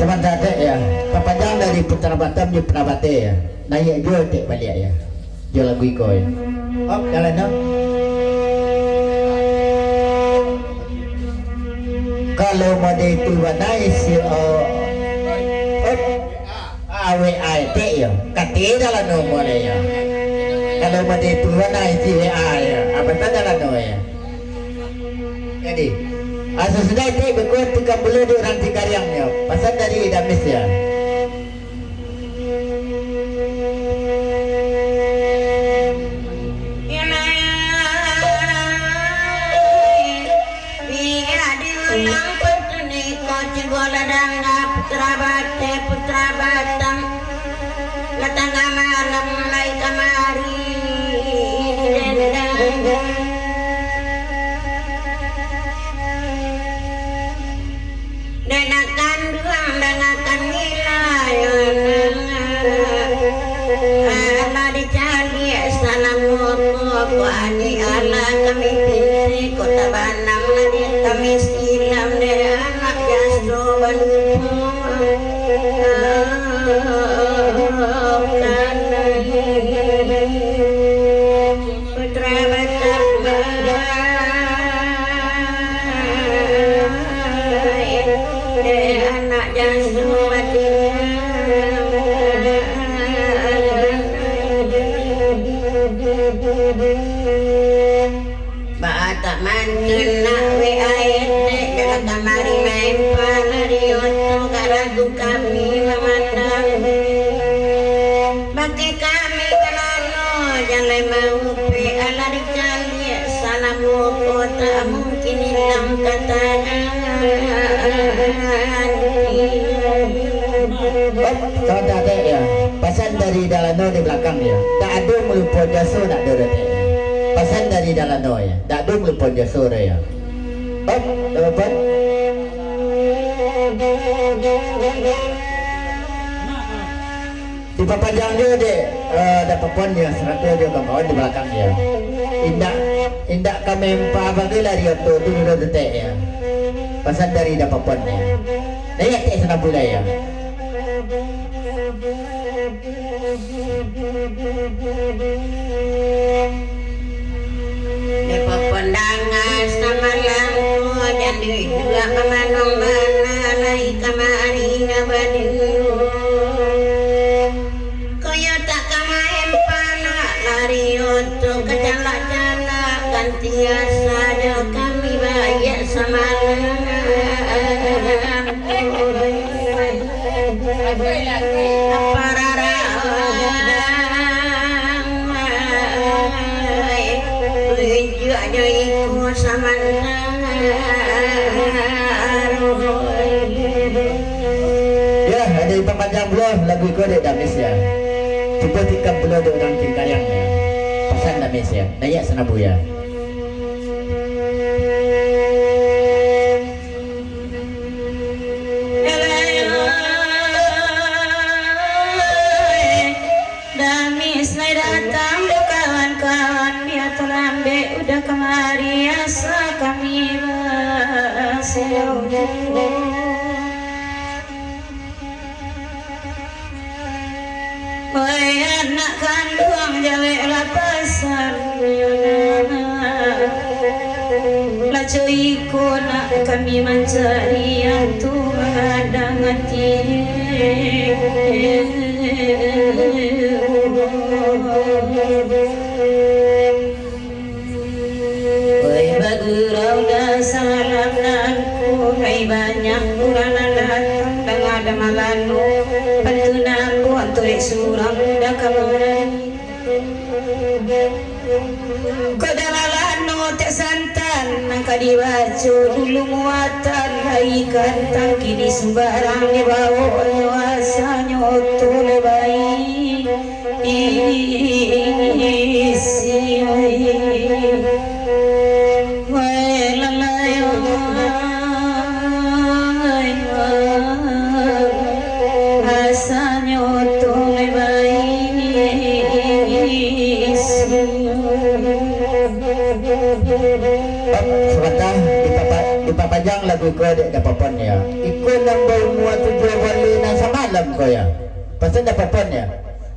Sementara ya, perpanjang dari Putra Batam di Prabate ya, naik jual dek balik ya, jual lagu iko ya. Oh, jalan no. Kalau mau itu naik si AWAT ya, katanya dalam nomornya ya. Kalau mau itu naik si WA ya, apa dalam nomor ya. Jadi asal sudah itu berkuat tukang bulu di orang Tingkaryangnya pasal dari Damis ya. Putra Batam latangga malam mulai kamari denakan duang denakan wilayah ala dicari salam ko ani ala kami pilih kota Banang lagi kami silam de anak jasro balupu Putra Batam anak jasro Bata manjuna we ayat dalam kamari main panarioto karagu kami memandang bagi kami kalano jangan mau pe ala dicali salamu kota mungkin hilang katakan Kalau ada ya, pesan dari Dalano di belakang ya, tak ada meluput jaso nak dorot ya. Pesan dari Dalano ya, tak ada meluput jaso ya. Apa? Di panjang dia dek, dapat pon dia, 100 dia kawan di belakang ya. Indak kami empat bagilah dia tu dulu detek ya. Pesan dari dapat pon ya. Naik sana pula ya. Pependangan sama lampu jadi dua memanong menalai kamari ngabadiu kaya tak kamain panak lari untuk kejalak-jalak ganti saja kami bayak sama apa rara aja ikut sama ya ada yang panjang belum lagu kode damis ya coba tikam belum ada orang tingkayang ya pesan damis ya nayak senabu ya damis lai datang kawan-kawan dia terlambe udah kemari asa kami berseru woi anak kandung jawe lah pasar lah cuiku nak kami mencari yang tu mengadang hati woi bagurau dah salam nangku hai banyak kurang datang dan ada malanu pentunangku untuk surang dah kemari kodalanu tak santan nangka dibacu dulu muatan ikan tangki di sembarang dibawa nyuasanya otu lebai isi wai lalai asanya otu lebai sebentar dipapajang lagu kode ada papon ya ikut nambah mua tujuh wali na semalam ko ya pasal ada papon ya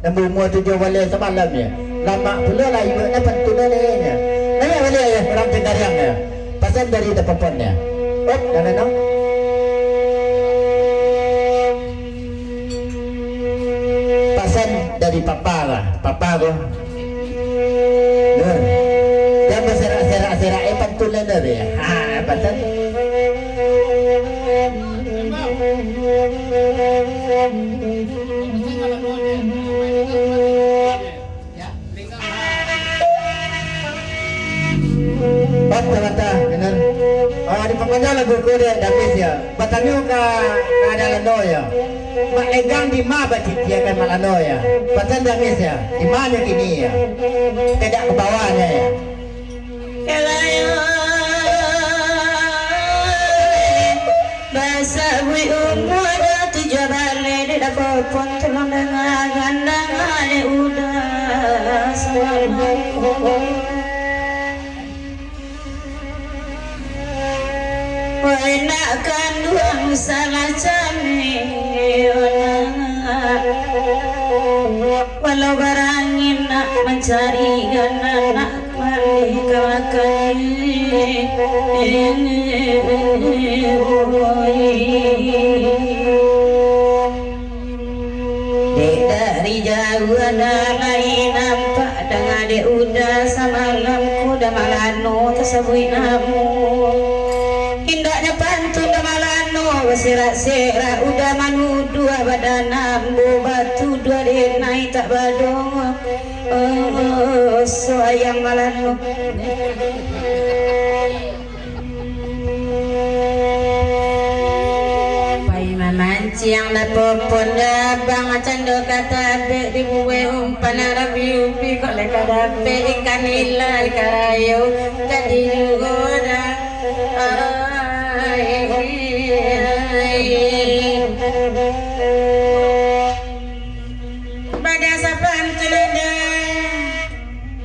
nambah mua tujuh wali semalam ya lama pula lah ibu na pantuna ni ya naya wali ya orang tingkayang ya pasal dari ada papon ya dan no pasal dari papa lah papa ko Nur dia berserak-serak pantulan dari ya pasal bata benar di pangkajang lagu kode damis ya batanyo ka ada lano ya mak legang di ma batik dia kan malano ya pasal damis ya di mana kini ya tidak ke bawahnya ya bahasa gue umur tujuh balik di dapur pun tolong dengar gandangan udah selalu woi nak kandung salah cami walau barangin nak mencari anak mari kawakan dari jauh ada lain nampak dengan adik udah semalam kuda malano tersebut namu indahnya pantun dah malano berserak-serak udah manu dua badan ambu batu dua denai tak badong so ayam malano mancing la popon da bang cando kata be di buwe umpan rabi upi kok le kada be ikan ila karayo jadi goda pada sapan celada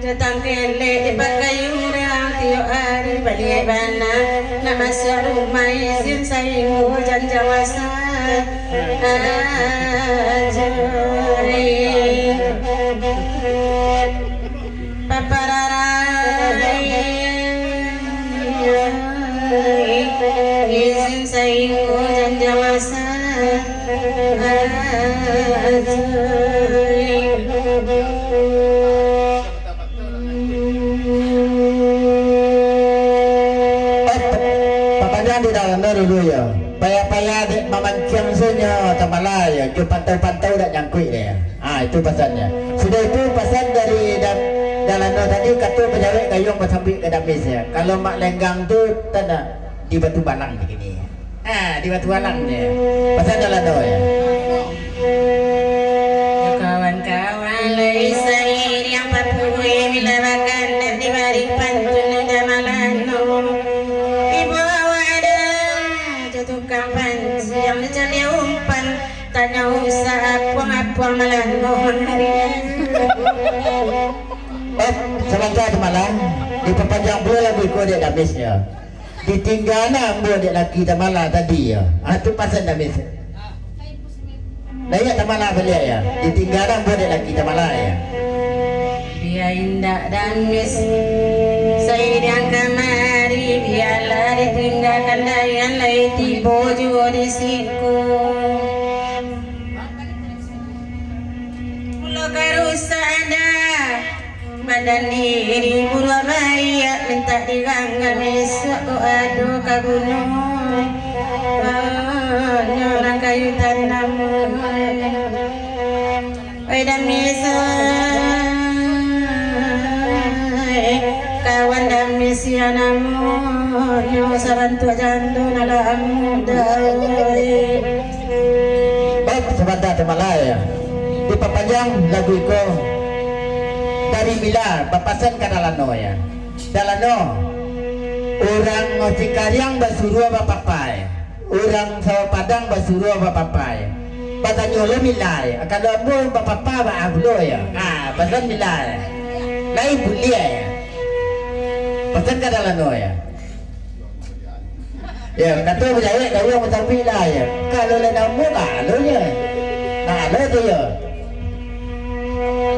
datang kele pakai urang tio ari balik bana nama rumah izin saya janjang masa izin saingku janja masa Papadang di dalam dulu ya. Payah-payah dek mamancang sunya tamalaya, ju pantau-pantau dak nyangkui dia. Ah itu pasalnya. Sudah itu pasal dari dalam tadi kata pejabat gayung sampai ke damisnya. Kalau mak lenggang tu tanda di batu balang begini. Ah di batu balang dia. Pasal dalam ya. kawan-kawan lai sair yang papui milawakan dan dibari pantun damalano ibu awada jatuhkan panci yang dicari umpan tanya usah apuang-apuang malano Sebentar malam diperpanjang pula lagu ikut dia damisnya. Ditinggal nak buat dia laki tamala tadi ya. Ah tu pasal damis. Dah ya tamala balik ya. Ditinggal nak buat dia laki tamala ya. biar indah dan mis saya yang kamari biarlah ditinggalkan dayan lai tibo juga di siku pulau karusa ada badan diri murah raya minta diganggar besok aduh ke gunung orang kayu tanam dan kawan dan misianamu nyo sabantu jandu nala amudai Baik sebentar temalaya. Diperpanjang lagu iko dari bila papasan ke dalano ya. Dalano orang Cikaryang basuruh bapapai, orang Sawah Padang basuruh bapapai. Batanyo lo milay, kalau mo bapapa ba ablo ya. Ah, pasan milay. Lai bulia ya. Pasan ke dalano ya. Ya, kata berjaya kau yang macam bila ya. Kalau le namu kalau ya. Nah, lo tu ya.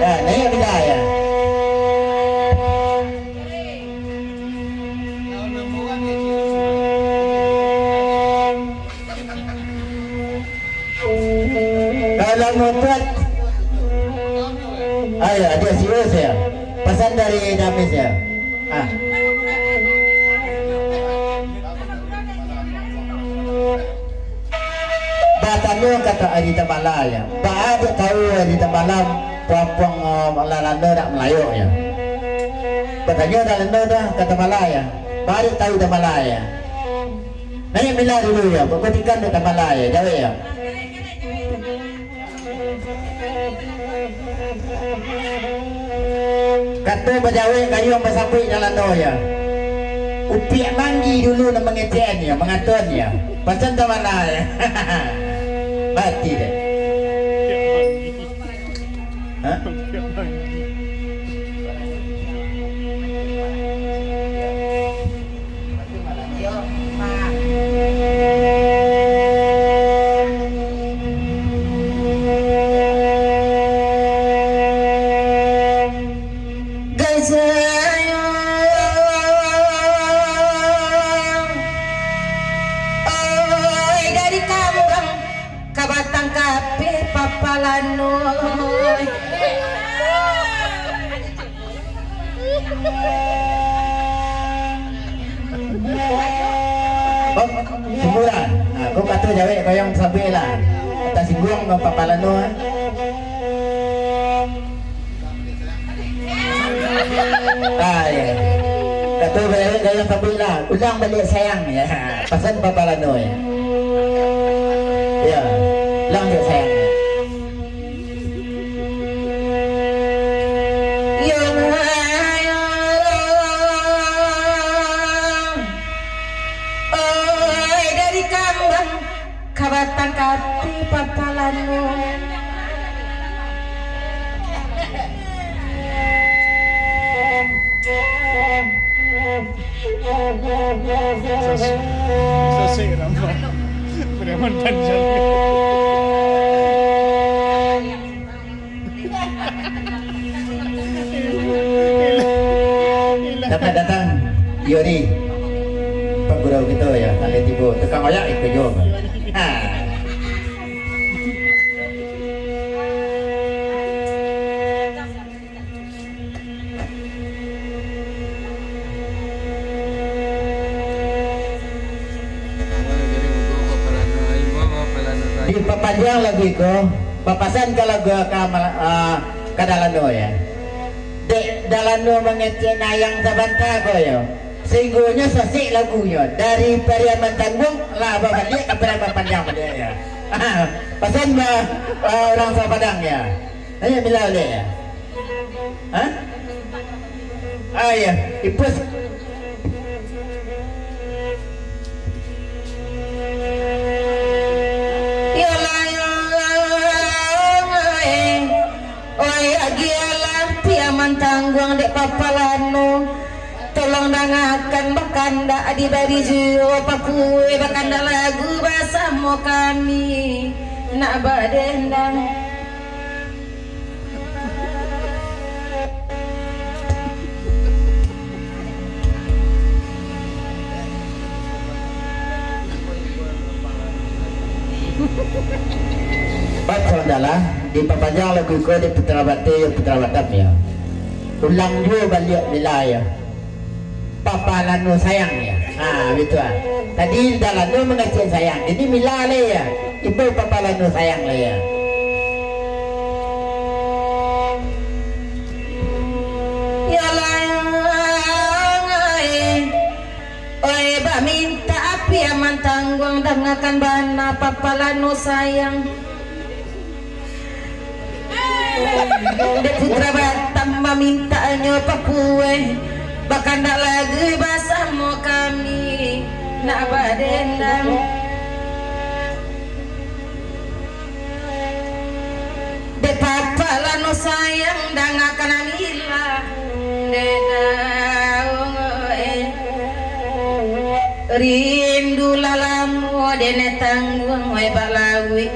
Ah, ni bila ya. Kalau mau buat, ayo dia serius ya. Pesan dari Damis ya. Ah. Batanya kata Adi Tabala ya. Baada tahu Adi Tabala puang lalanda nak Melayu ya. Katanya lalanda dah kata Malaya. Baru tahu Tabala ya. Nanya bila dulu ya. Buktikan Tabala ya. Jauh ya. Kata berjawab kayu yang bersambut jalan ya. Upiak manggi dulu nak mengetian ya, mengatur ya. Pasal tak mana ya. Mati deh. Hah? Semburan. Kau kata jawab kau yang sampai lah. Atas singgung kau papalano. Ya. Kata jawab kau yang sampai lah. Ulang balik sayang ya. Pasal papalano ya. Ya. Ulang balik sayang. Kabatang kati papalano Sasira mo. Preman panjang. Dapat datang Yori penggurau gitu ya kali tiba tukang oyak ikut jom. Di papanjang lagu itu papasan kalau gua ke dalano ya dek dalano mengecek nayang sabanta ko ya sehinggunya sasik lagunya dari Pariaman Tanggung lah balik ke Pariaman Panjang dia ya pasan orang Sapadang ya tanya bila boleh ya ya ipus Tanggung dek papalano tolong dangakan bakanda di bari jiwa papue bakanda lagu bahasa mo kami nak badendang baca adalah di papanjang lagu ko di Putra Bate Putra Batam ya ulang juga balik wilayah papalano sayang ya betul tadi dalano mengecek sayang jadi milale ya ibu papalano sayang lah ya ya lang oi ba minta api aman tanggung dangakan bana papalano sayang Dek Putra Batam memintaannya Papue bahkan tak lagi bahasa mo kami nak badendang Dek Papa lano sayang dangakan amila dedaung rindu lalamu dene tanggung wai balawi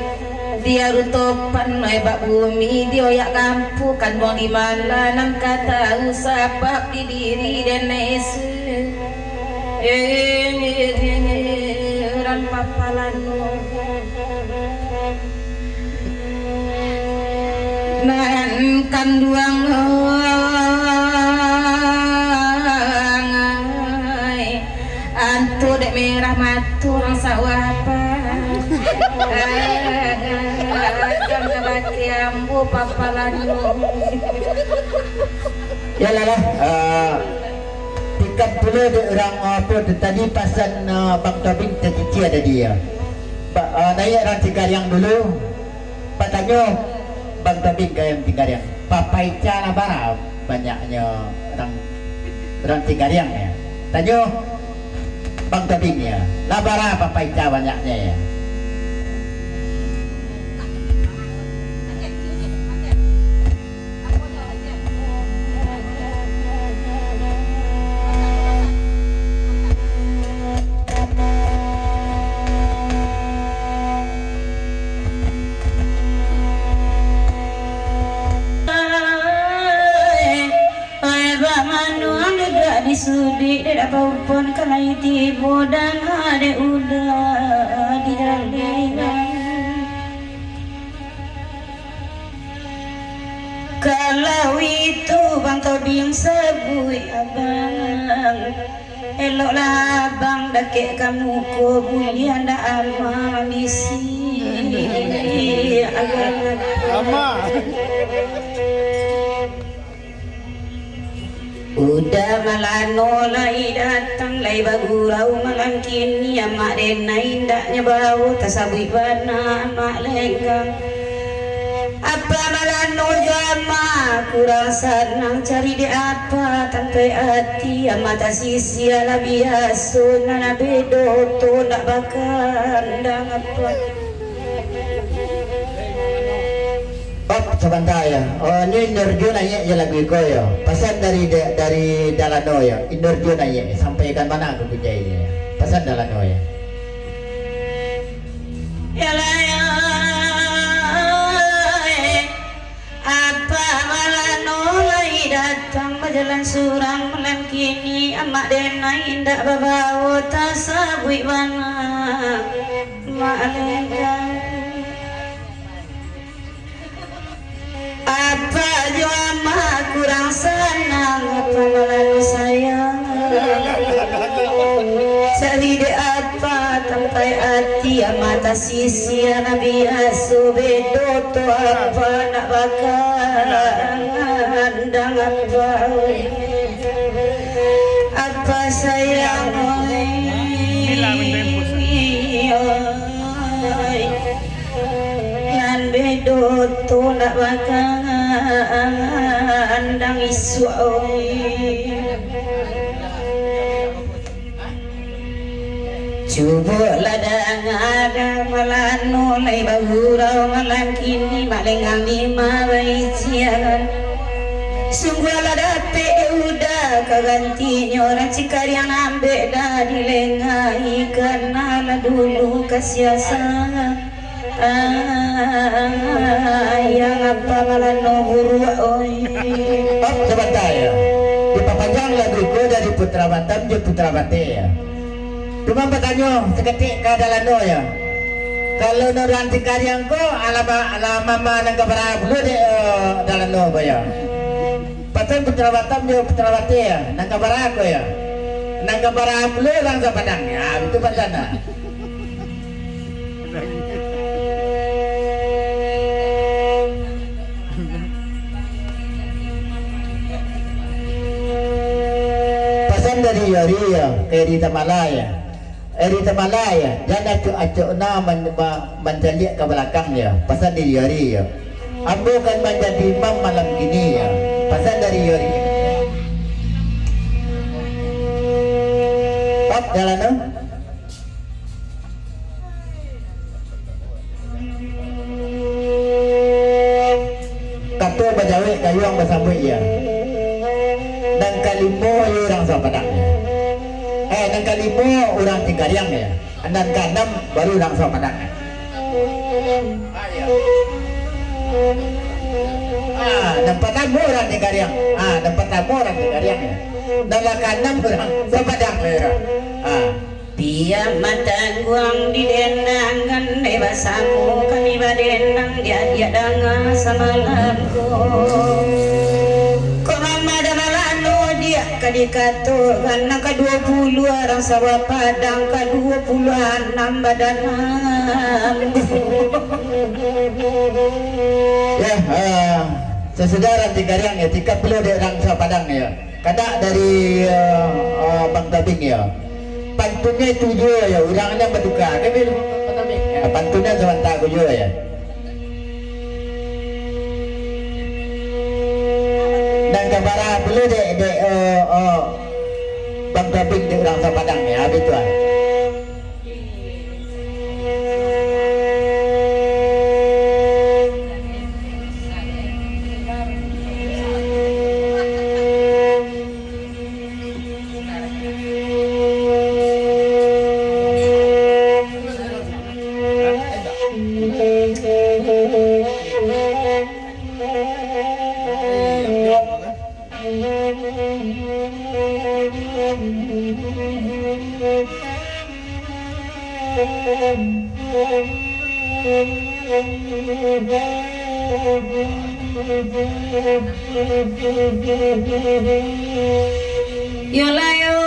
dia rutopan noi bak bumi dia yak kampu kan bong di malanang kata usapak di diri dan nesu ran papalano nan kanduang antu dek merah matur sawapa ambu papalano ya lah tiket pula orang apa tadi pasan Bang Tobing tercici ada dia naik orang Cigariang dulu Pak tanya Bang Tobing ke yang Cigariang Papaica lah barang banyaknya orang Cigariang ya tanya Bang Tobing ya lah barang Papaica banyaknya ya sudi dek apapun kalai tibo dan ada udah di dalam kalau itu Bang Tobing sebui abang eloklah abang dakek kamu ko bunyi anda ama misi ama udah malano lai datang lai bagurau malam kini amak dena indahnya bau tasabui bana amak lenggang apa malano jama kurang senang cari di apa tanpa hati amat tasisi ala biasa nana bedo to nak bakar ndang apa sebentar ya. Oh ini Nurjo nanya je lagu iko ya. Pesan dari Dalano ya. Nurjo nanya sampaikan mana aku kejaya. Pesan Dalano ya. Ya lah ya. Apa jalan surang malam kini amak denai indak babawa tasabui wana malengang apa jo amak kurang senang apa malah sayang cari de apa sampai hati mata sisi nabi asu bedo to apa nak bakal andang apa sayang nan bedo to nak bakal andang isu Cuba ladang ada malano lai bahurau malam kini malengang lima baician sungguh ladate udah kagantinya orang cikar yang ambek dah dilengai karena lah dulu kasiasa yang apa malano buru oi sebentar ya diperpanjang lagu dari Putra Batam je Putra Bate ya. Cuma bertanya seketik ke dalam ya. Kalau orang Tikariang ko alama nang kabarang dulu de dalam ba ya. Patut Putra Batam je Putra Bate ya. Nang kabarang ko ya. Nang kabarang dulu lang sa Padang ya. Itu pasana. Pasan dari Yori ya, kayak di Tamalaya. Di Tamalaya, jangan acuk na mencalik ke belakang ya. Pasal di Yori ya. Ambo kan menjadi imam malam gini ya. Pasal dari Yori. Pak jalan no? Kato bajawe kayuang bersambut ya. Dan kalimo orang sa Padang ya. Dan kalimo orang Tikariang ya. Dan keenam baru orang sa Padang ya. Dan pertama orang Tikariang. Dan pertama orang Tikariang ya. Dan keenam orang sa Padang ya. Tiap mata guang di denangan bebasamu kami badenang dia danga samalamku kok mama ada malano dia kadikato karena ke-20 orang sawah Padang ke-26 badanam ya sesedara Tikariang ya 30 di orang sawah Padang ya kada dari Bang Tabing ya pantunnya itu juga ya orangnya berduka kami pantunnya sebentar aku juga ya dan kabar dulu de Bang Tabing di orang Padang ya habis tuan Yolayo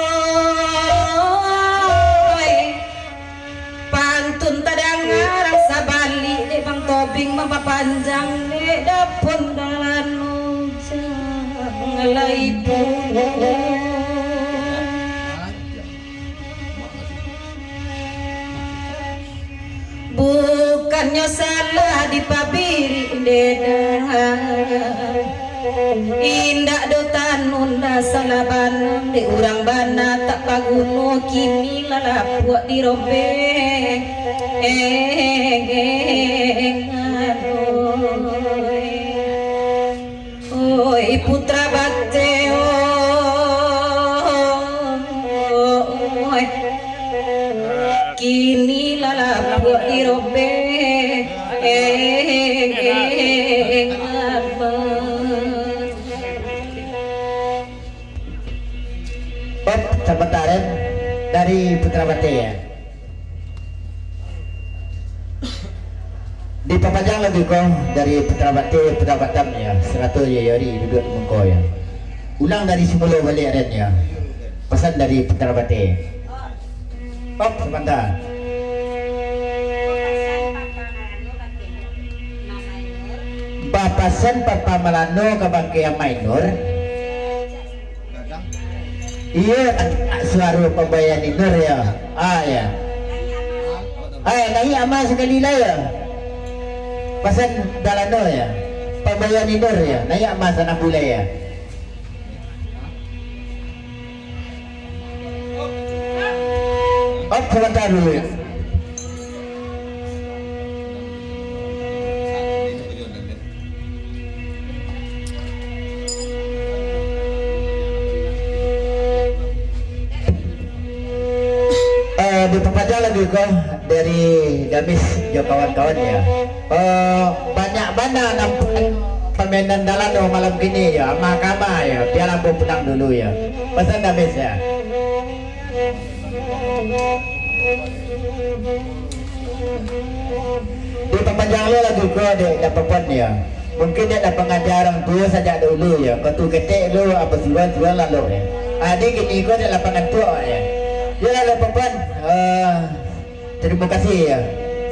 pantun tadang rasa balik di Bang Tobing mapapanjang di dapun dalan ngelai pun bukannya salah di pabiri indak dotan nunda salaban di urang bana tak paguno kini lalapuak dirobek oi putra bakte oi kini lalapuak dirobek sementara dari Putrabati ya. Di papajang lagi ko dari Putrabati Putrabatam ya 100 yari duduk mengko ya. Ulang dari semula balik ada ya. Pesan dari Putrabati. Oh, sebentar. Bapasan Papa Malano ke Bangkaya Minor. Iya, suara pembayaran Nur ya. Ya. Nahi ama sekali lah ya. Pasan Dalano ya. Pembayaran Nur ya. Nahi ama sana pula ya. Oh, sebentar dulu ya. Di pepatah lagi kok dari Damis jo kawan-kawan ya. Banyak mana nampak permainan Dalano malam gini ya, kama ya, biar aku pulang dulu ya. Pesan Damis ya. Di pemanjang lo lagi kok ada perempuan ya. Mungkin dia ada pengajaran tua saja dulu ya. Kau tu ketek lo apa jual lalu ya. Adik gini kau ada lapangan tua ya. Ya lah perempuan, terima kasih ya.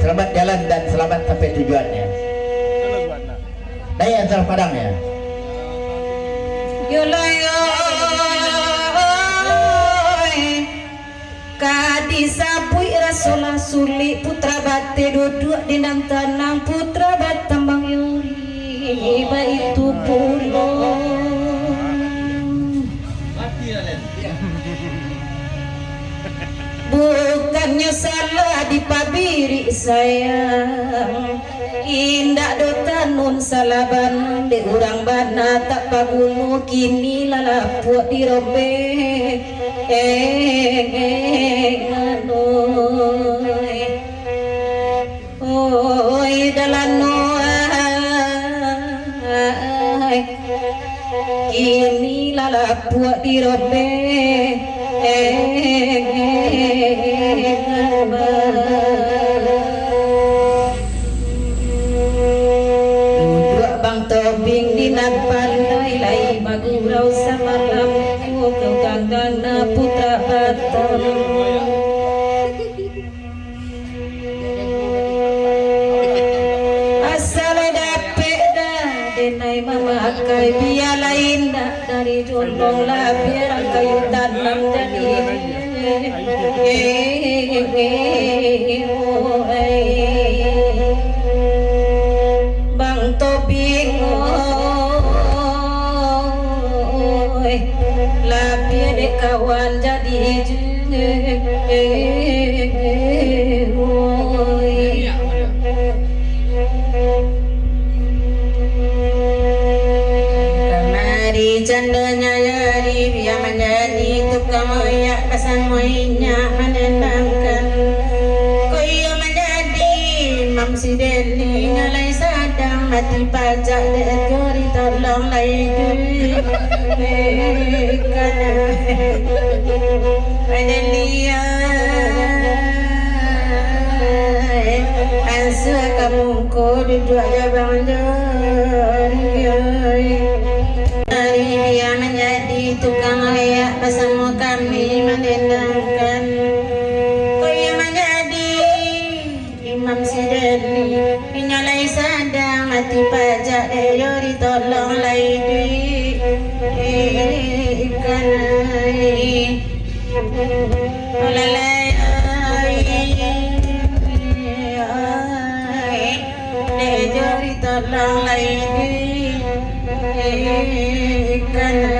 Selamat jalan dan selamat sampai tujuannya. Daya asal Padang ya. Kadisapui Rasulullah Suli putra bate duduk di nang tanang putra batambang yuri baitu pulo. Bukannya salah di pabiri sayang, indak dotan nun salaban de urang bana tak pagunu kini lalapuk dirobek nganoy oi dalanoy kini lalapuk dirobek duduk bang tobing di nak pandai lai magurau samalam kau kanggana putra batam asal dapet dah denai memakai biar lain dah dari jolong lah biar kayu tanam jadi bang tobing oi lapi dek kawan jadi kamari candanya yari biar menjadi tukang oyak pasang moinya menendangkan koyo menjadi mam si deli ngalai sadang mati pajak dek gori tolong lai duit kana medelia ansu kamu ko duduk aja bang jari dia menjadi tukang oyak bersama kami menendangkan koyo menjadi imam sideli nyalai sadang mati pajak deyo ditolong lai duit kanai olalai deyo ditolong lai duit kanai